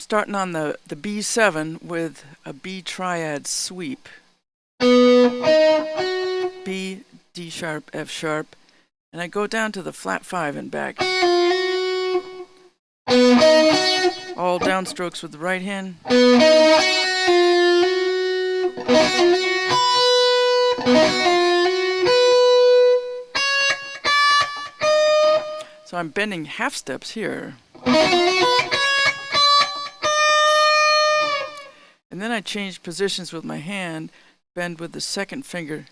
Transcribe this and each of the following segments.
starting on the B7 with a B triad sweep. B, D sharp, F sharp, and I go down to the flat 5 and back. All downstrokes with the right hand. So I'm bending half steps here. And then I change positions with my hand, bend with the second finger.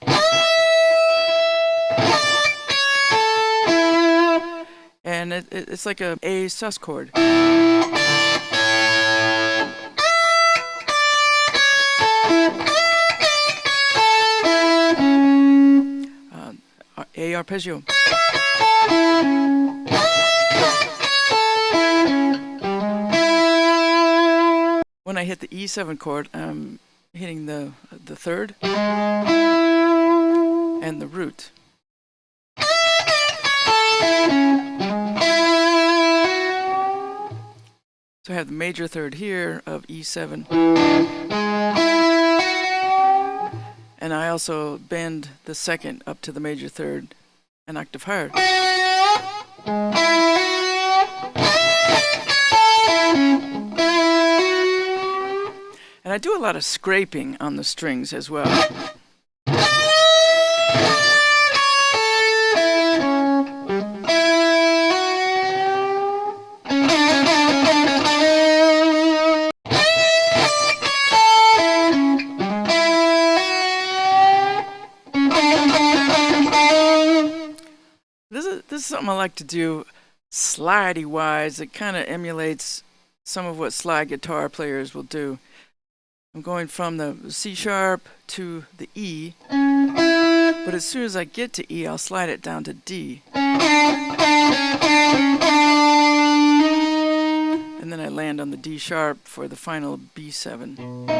And it's like a A sus chord. A arpeggio. When I hit the E7 chord, I'm hitting the third and the root. So I have the major third here of E7. And I also bend the second up to the major third an octave higher. And I do a lot of scraping on the strings as well. This is something I like to do slidey wise. It kind of emulates some of what slide guitar players will do. I'm going from the C sharp to the E, but as soon as I get to E, I'll slide it down to D. And then I land on the D sharp for the final B7.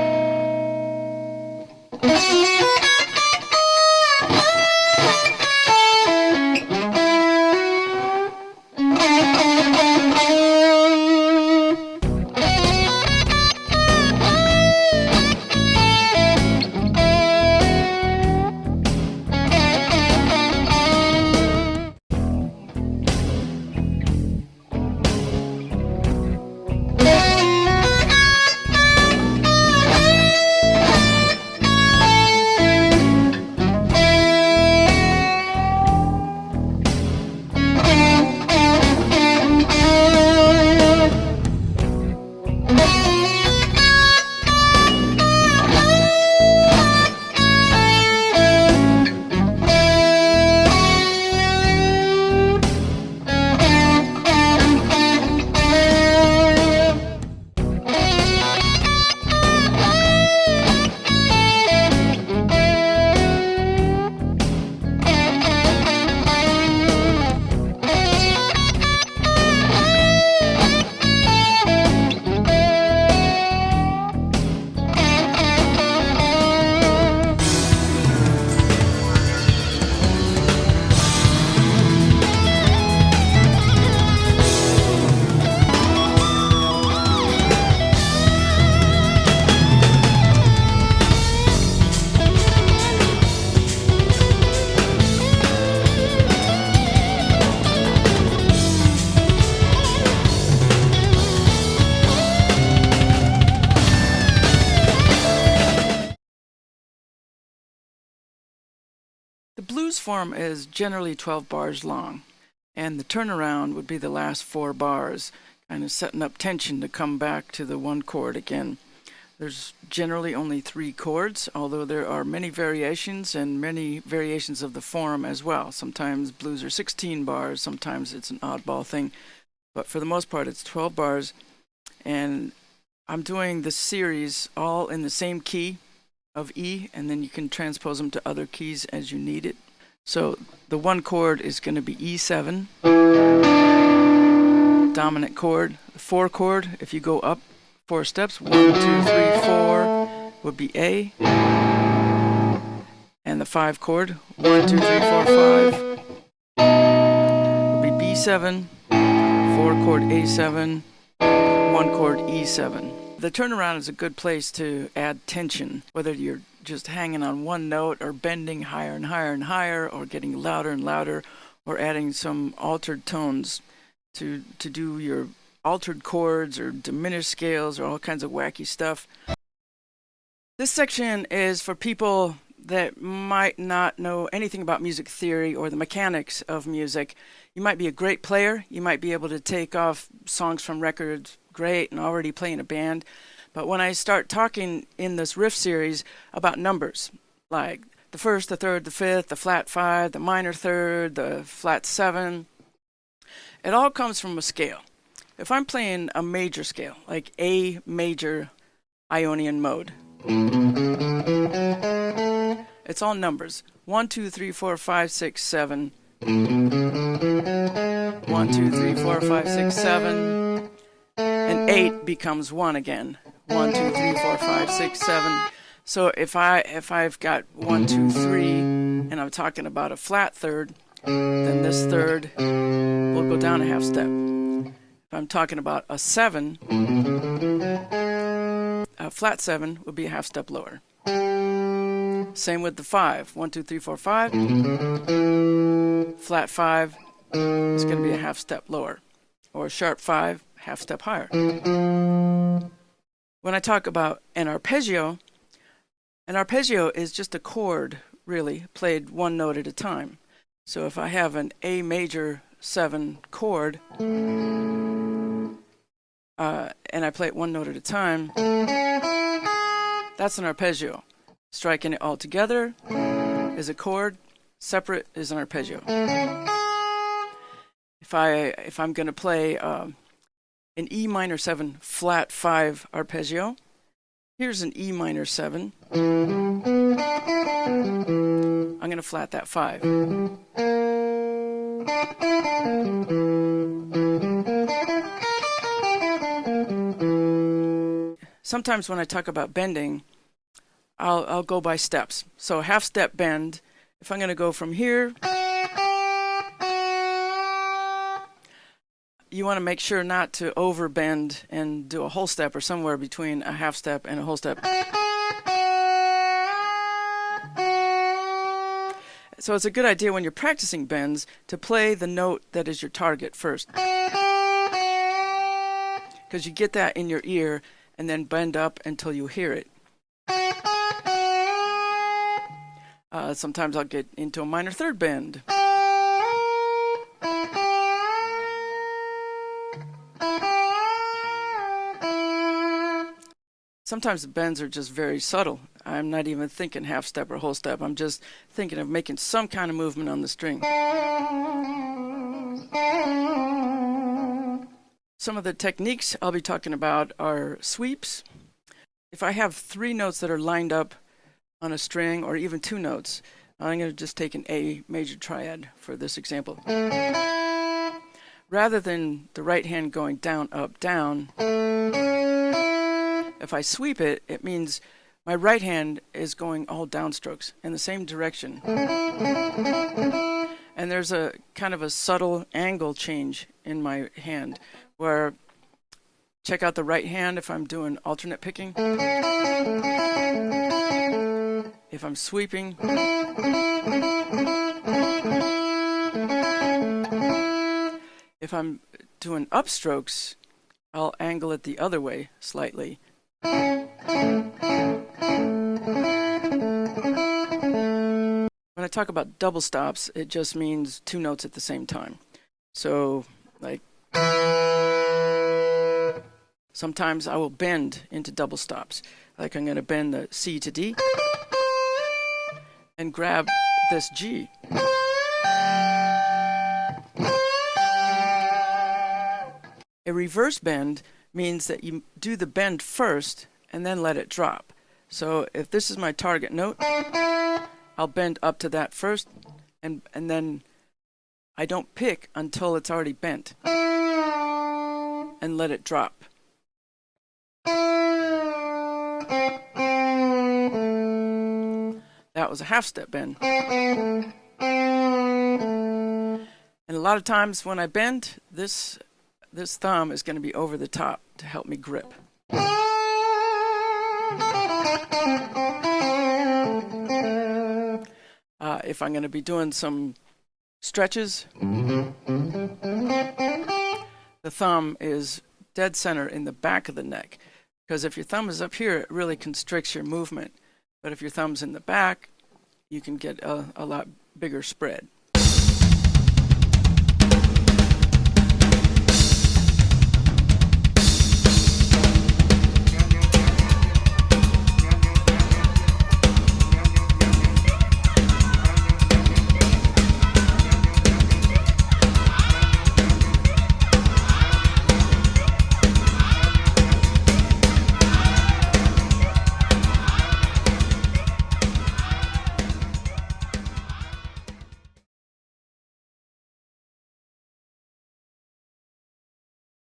The blues form is generally 12 bars long, and the turnaround would be the last 4 bars, kind of setting up tension to come back to the one chord again. There's generally only 3 chords, although there are many variations and many variations of the form as well. Sometimes blues are 16 bars, sometimes it's an oddball thing, but for the most part it's 12 bars, and I'm doing this series all in the same key of E, and then you can transpose them to other keys as you need it. So the one chord is going to be E7, dominant chord. The 4 chord, if you go up 4 steps, 1, 2, 3, 4, would be A. And the 5 chord, 1, 2, 3, 4, 5, would be B7, 4 chord A7, one chord E7. The turnaround is a good place to add tension, whether you're just hanging on one note or bending higher and higher and higher, or getting louder and louder, or adding some altered tones to do your altered chords or diminished scales or all kinds of wacky stuff. This section is for people that might not know anything about music theory or the mechanics of music. You might be a great player. You might be able to take off songs from records great and already play in a band. But when I start talking in this riff series about numbers, like the first, the third, the fifth, the flat five, the minor third, the flat seven, it all comes from a scale. If I'm playing a major scale, like A major Ionian mode, it's all numbers. 1, 2, 3, 4, 5, 6, 7. 1, 2, 3, 4, 5, 6, 7. And 8 becomes 1 again. 1, 2, 3, 4, 5, 6, 7. So if I've got 1, 2, 3, and I'm talking about a flat third, then this third will go down a half step. If I'm talking about a 7, a flat 7 would be a half step lower. Same with the 5. 1, 2, 3, 4, 5. Flat 5 is going to be a half step lower. Or sharp 5, half step higher. When I talk about an arpeggio is just a chord, really, played one note at a time. So if I have an A major 7 chord, and I play it one note at a time, that's an arpeggio. Striking it all together is a chord, separate is an arpeggio. If I'm going to play an E minor 7 flat 5 arpeggio, here's an E minor 7. I'm going to flat that 5. Sometimes when I talk about bending, I'll go by steps. So half step bend, if I'm going to go from here, you want to make sure not to overbend and do a whole step or somewhere between a half step and a whole step. So it's a good idea when you're practicing bends to play the note that is your target first, because you get that in your ear and then bend up until you hear it. Sometimes I'll get into a minor third bend. Sometimes the bends are just very subtle. I'm not even thinking half step or whole step. I'm just thinking of making some kind of movement on the string. Some of the techniques I'll be talking about are sweeps. If I have 3 notes that are lined up on a string, or even 2 notes, I'm going to just take an A major triad for this example. Rather than the right hand going down, up, down, if I sweep it, it means my right hand is going all downstrokes in the same direction. And there's a kind of a subtle angle change in my hand where, check out the right hand if I'm doing alternate picking. If I'm sweeping, if I'm doing upstrokes, I'll angle it the other way slightly. When I talk about double stops, it just means 2 notes at the same time. So, like, sometimes I will bend into double stops. Like I'm going to bend the C to D and grab this G. A reverse bend means that you do the bend first and then let it drop. So if this is my target note, I'll bend up to that first, and then I don't pick until it's already bent and let it drop. That was a half step bend. And a lot of times when I bend, this this thumb is going to be over the top to help me grip. If I'm going to be doing some stretches, the thumb is dead center in the back of the neck, because if your thumb is up here, it really constricts your movement. But if your thumb's in the back, you can get a lot bigger spread.